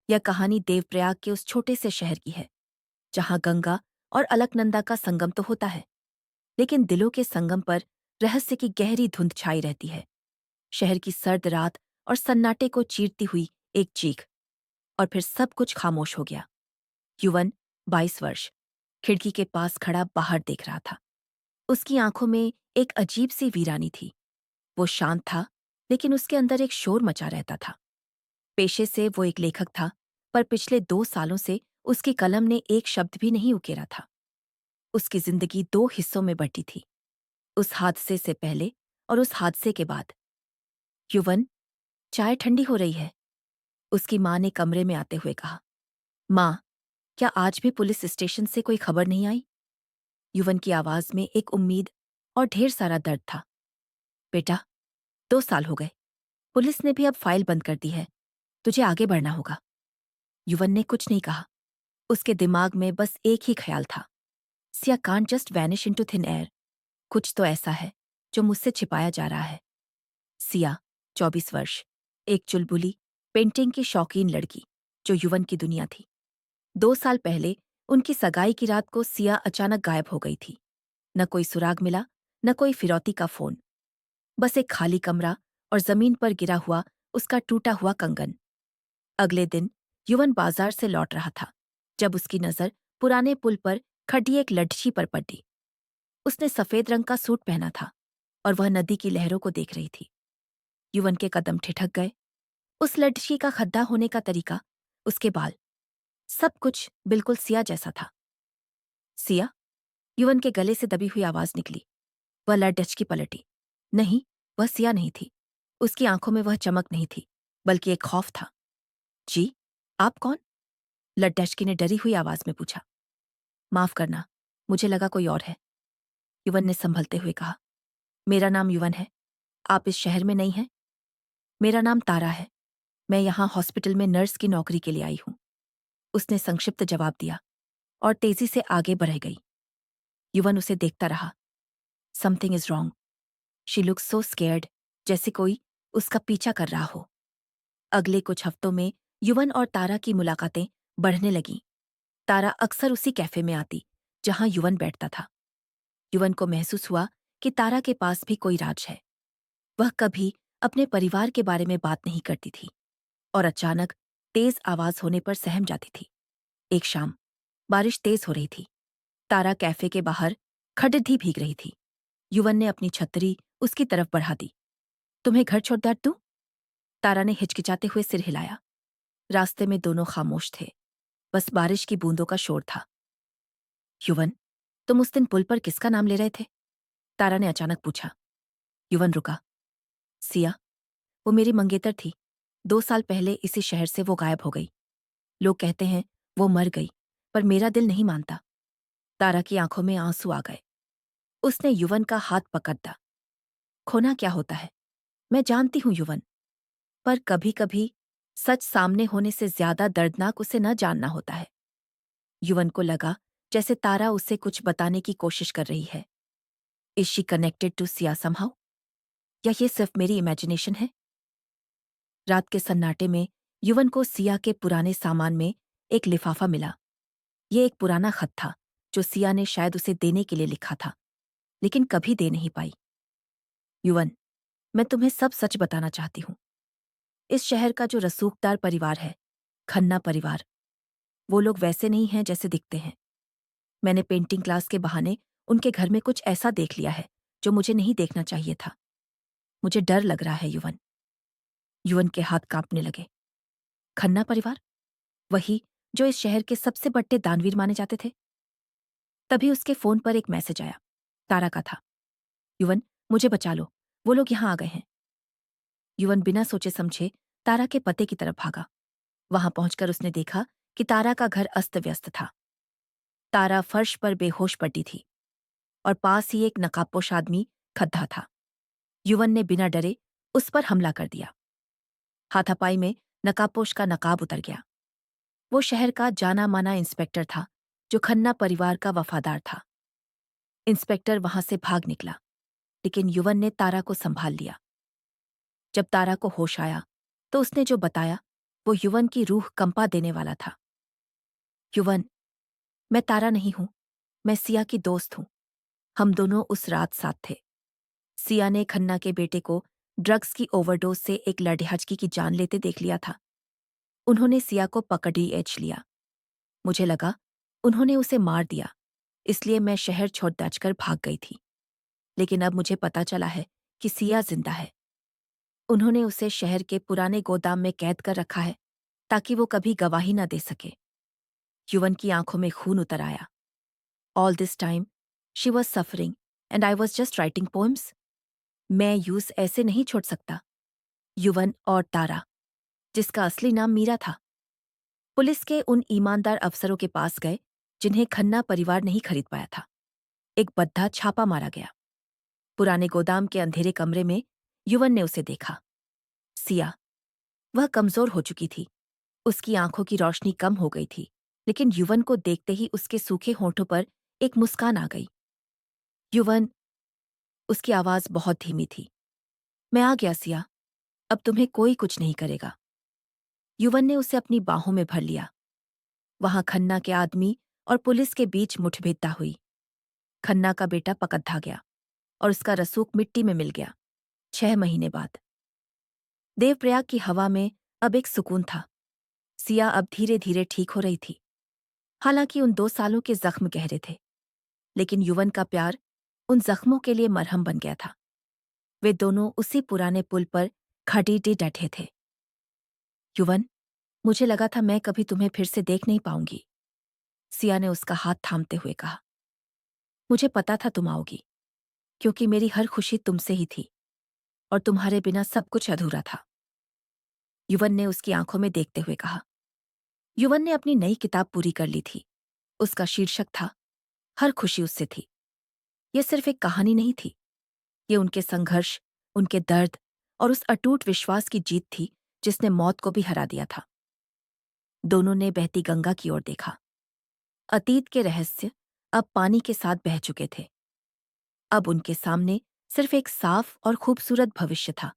यह कहानी देवप्रयाग के उस छोटे से शहर की है, जहाँ गंगा और अलकनंदा का संगम तो होता है, लेकिन दिलों के संगम पर रहस्य की गहरी धुंध छाई रहती है। शहर की सर्द रात और सन्नाटे को चीरती हुई एक चीख, और फिर सब कुछ खामोश हो गया। युवन, 22 वर्ष, खिड़की के पास खड़ा बाहर देख रहा था। उसकी आंखों में एक अजीब सी वीरानी थी। वो शांत था, लेकिन उसके अंदर एक शोर मचा रहता था। पेशे से वो एक लेखक था, पर पिछले 2 सालों से उसकी कलम ने एक शब्द भी नहीं उकेरा था। उसकी जिंदगी 2 हिस्सों में बटी थी, उस हादसे से पहले और उस हादसे के बाद। युवन, चाय ठंडी हो रही है, उसकी माँ ने कमरे में आते हुए कहा। माँ, क्या आज भी पुलिस स्टेशन से कोई खबर नहीं आई? युवन की आवाज में एक उम्मीद और ढेर सारा दर्द था। बेटा, 2 साल हो गए, पुलिस ने भी अब फाइल बंद कर दी है, तुझे आगे बढ़ना होगा। युवन ने कुछ नहीं कहा। उसके दिमाग में बस एक ही ख्याल था, Siya can't just vanish into thin air. कुछ तो ऐसा है जो मुझसे छिपाया जा रहा है। सिया, 24 वर्ष, एक चुलबुली, पेंटिंग की शौकीन लड़की, जो युवन की दुनिया थी। 2 साल पहले उनकी सगाई की रात को सिया अचानक गायब हो गई थी। न कोई सुराग मिला, न कोई फिरौती का फोन, बस एक खाली कमरा और जमीन पर गिरा हुआ उसका टूटा हुआ कंगन। अगले दिन युवन बाजार से लौट रहा था, जब उसकी नजर पुराने पुल पर खड़ी एक लड़की पर पड़ी। उसने सफेद रंग का सूट पहना था और वह नदी की लहरों को देख रही थी। युवन के कदम ठिठक गए। उस लड़की का खद्दा होने का तरीका, उसके बाल, सब कुछ बिल्कुल सिया जैसा था। सिया, युवन के गले से दबी हुई आवाज निकली। वह लड़की पलटी। नहीं, वह सिया नहीं थी। उसकी आंखों में वह चमक नहीं थी, बल्कि एक खौफ था। जी, आप कौन? लड़की ने डरी हुई आवाज में पूछा। माफ करना, मुझे लगा कोई और है, युवन ने संभलते हुए कहा। मेरा नाम युवन है, आप इस शहर में नहीं हैं? मेरा नाम तारा है, मैं यहाँ हॉस्पिटल में नर्स की नौकरी के लिए आई हूँ, उसने संक्षिप्त जवाब दिया और तेजी से आगे बढ़ गई। युवन उसे देखता रहा। Something is wrong, she looks so scared, जैसे कोई उसका पीछा कर रहा हो। अगले कुछ हफ्तों में युवन और तारा की मुलाकातें बढ़ने लगीं। तारा अक्सर उसी कैफे में आती जहां युवन बैठता था। युवन को महसूस हुआ कि तारा के पास भी कोई राज है। वह कभी अपने परिवार के बारे में बात नहीं करती थी और अचानक तेज आवाज होने पर सहम जाती थी। एक शाम, बारिश तेज हो रही थी। तारा कैफे के बाहर खड़िड्डी भीग रही थी। युवन ने अपनी छतरी उसकी तरफ बढ़ा दी। तुम्हें घर छोड़ दूं? तारा ने हिचकिचाते हुए सिर हिलाया। रास्ते में दोनों खामोश थे, बस बारिश की बूंदों का शोर था। युवन, तुम उस दिन पुल पर किसका नाम ले रहे थे? तारा ने अचानक पूछा। युवन रुका। सिया, वो मेरी मंगेतर थी। 2 साल पहले इसी शहर से वो गायब हो गई। लोग कहते हैं वो मर गई, पर मेरा दिल नहीं मानता। तारा की आंखों में आंसू आ गए। उसने युवन का हाथ पकड़ा। खोना क्या होता है, मैं जानती हूं युवन, पर कभी कभी सच सामने होने से ज्यादा दर्दनाक उसे न जानना होता है। युवन को लगा जैसे तारा उससे कुछ बताने की कोशिश कर रही है। Is she connected to Siya somehow, या ये सिर्फ मेरी इमेजिनेशन है? रात के सन्नाटे में युवन को सिया के पुराने सामान में एक लिफाफा मिला। ये एक पुराना खत था जो सिया ने शायद उसे देने के लिए लिखा था, लेकिन कभी दे नहीं पाई। युवन, मैं तुम्हें सब सच बताना चाहती हूँ। इस शहर का जो रसूखदार परिवार है, खन्ना परिवार, वो लोग वैसे नहीं हैं जैसे दिखते हैं। मैंने पेंटिंग क्लास के बहाने उनके घर में कुछ ऐसा देख लिया है जो मुझे नहीं देखना चाहिए था। मुझे डर लग रहा है युवन। युवन के हाथ कांपने लगे। खन्ना परिवार? वही जो इस शहर के सबसे बड़े दानवीर माने जाते थे। तभी उसके फोन पर एक मैसेज आया। तारा का था। युवन, मुझे बचा लो, वो लोग यहाँ आ गए हैं। युवन बिना सोचे समझे तारा के पते की तरफ भागा। वहां पहुंचकर उसने देखा कि तारा का घर अस्त व्यस्त था। तारा फर्श पर बेहोश पड़ी थी और पास ही एक नकाबपोश आदमी खद्दा था। युवन ने बिना डरे उस पर हमला कर दिया। हाथापाई में नकाबपोश का नकाब उतर गया। वो शहर का जाना माना इंस्पेक्टर था, जो खन्ना परिवार का वफादार था। इंस्पेक्टर वहां से भाग निकला, लेकिन युवन ने तारा को संभाल लिया। जब तारा को होश आया तो उसने जो बताया वो युवन की रूह कंपा देने वाला था। युवन, मैं तारा नहीं हूं, मैं सिया की दोस्त हूं। हम दोनों उस रात साथ थे। सिया ने खन्ना के बेटे को ड्रग्स की ओवरडोज से एक लड़ेहजकी की जान लेते देख लिया था। उन्होंने सिया को पकड़ी एच लिया। मुझे लगा उन्होंने उसे मार दिया, इसलिए मैं शहर छोड़ दचकर भाग गई थी। लेकिन अब मुझे पता चला है कि सिया जिंदा है। उन्होंने उसे शहर के पुराने गोदाम में कैद कर रखा है ताकि वो कभी गवाही न दे सके। युवन की आंखों में खून उतर आया। All this time she was suffering and I was just writing poems. मैं यूस ऐसे नहीं छोड़ सकता। युवन और तारा, जिसका असली नाम मीरा था। पुलिस के उन ईमानदार अफसरों के पास गए जिन्हें खन्ना परिवार नहीं खरीद पाया था। एक बद्धा छापा मारा गया। पुराने गोदाम के अंधेरे कमरे में युवन ने उसे देखा। सिया, वह कमजोर हो चुकी थी। उसकी आंखों की रोशनी कम हो गई थी, लेकिन युवन को देखते ही उसके सूखे होठों पर एक मुस्कान आ गई। युवन, उसकी आवाज बहुत धीमी थी। मैं आ गया सिया, अब तुम्हें कोई कुछ नहीं करेगा। युवन ने उसे अपनी बाहों में भर लिया। वहां खन्ना के आदमी और पुलिस के बीच मुठभेड़ हुई। खन्ना का बेटा पकड़ा गया और उसका रसूख मिट्टी में मिल गया। 6 महीने बाद देवप्रयाग की हवा में अब एक सुकून था। सिया अब धीरे धीरे ठीक हो रही थी। हालांकि उन 2 सालों के जख्म गहरे थे, लेकिन युवन का प्यार उन जख्मों के लिए मरहम बन गया था। वे दोनों उसी पुराने पुल पर खड़ीटे डटे थे। युवन, मुझे लगा था मैं कभी तुम्हें फिर से देख नहीं पाऊंगी। सिया ने उसका हाथ थामते हुए कहा। मुझे पता था तुम आओगी, क्योंकि मेरी हर खुशी तुमसे ही थी और तुम्हारे बिना सब कुछ अधूरा था। युवन ने उसकी आंखों में देखते हुए कहा। युवन ने अपनी नई किताब पूरी कर ली थी। उसका शीर्षक था हर खुशी उससे थी। यह सिर्फ एक कहानी नहीं थी, ये उनके संघर्ष, उनके दर्द और उस अटूट विश्वास की जीत थी जिसने मौत को भी हरा दिया था। दोनों ने बहती गंगा की ओर देखा। अतीत के रहस्य अब पानी के साथ बह चुके थे। अब उनके सामने सिर्फ एक साफ और खूबसूरत भविष्य था।